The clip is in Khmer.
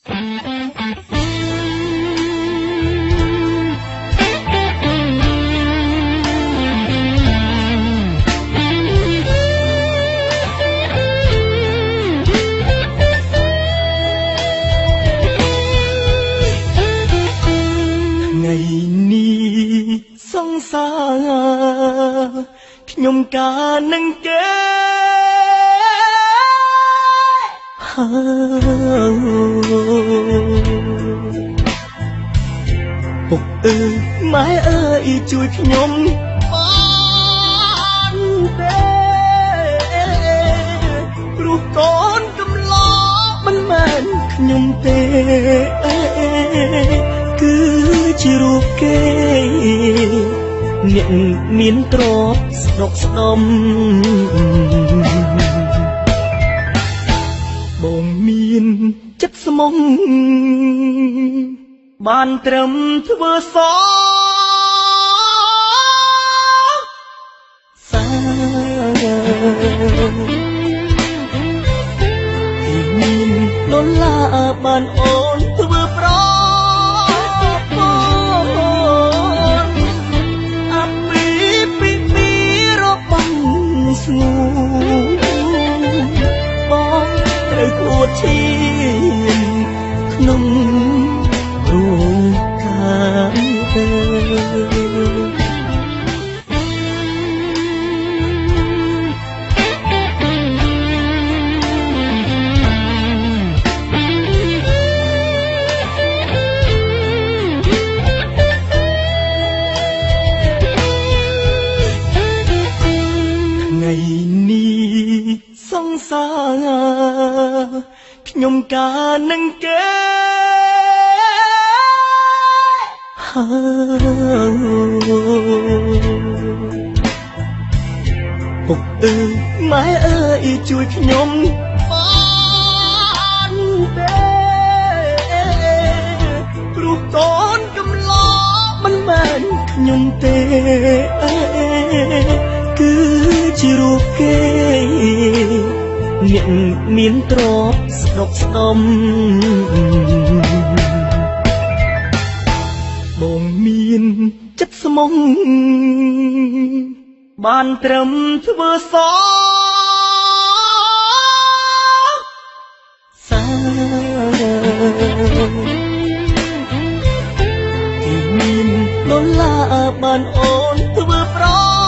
ថ្ងៃនេះសង្សារខ្ញុំការនឹងគេពុកអើយម៉ែអើយជួយខ្ញុំបានទេព្រោះកូនកំឡោមិនមែនខ្ញុំទេគឺជារូបគេអ្នកមានទ្រព្យស្ដុកស្ដំបងមានចិត្តស្មងបានត្រឹមធ្វើសសាទីមានដុល្លារបានអូនធ្វើប្រស្ងួនបងត្រូវខួតឈាមក្នុងរូងខាងទៅថ្ងៃនេះសង្សារខ្ញុំការនឹងគេពុកអើយម៉ែអើយជួយខ្ញុំបានទេព្រោះកូនកំឡោមិនមែនខ្ញុំទេគឺជារូបគេអ្នកមានទ្រព្យស្ដុកស្ដំបងមានចិត្តស្មងបានត្រឹមធ្វើសសាទីមានដុល្លារបានអូនធ្វើប្រ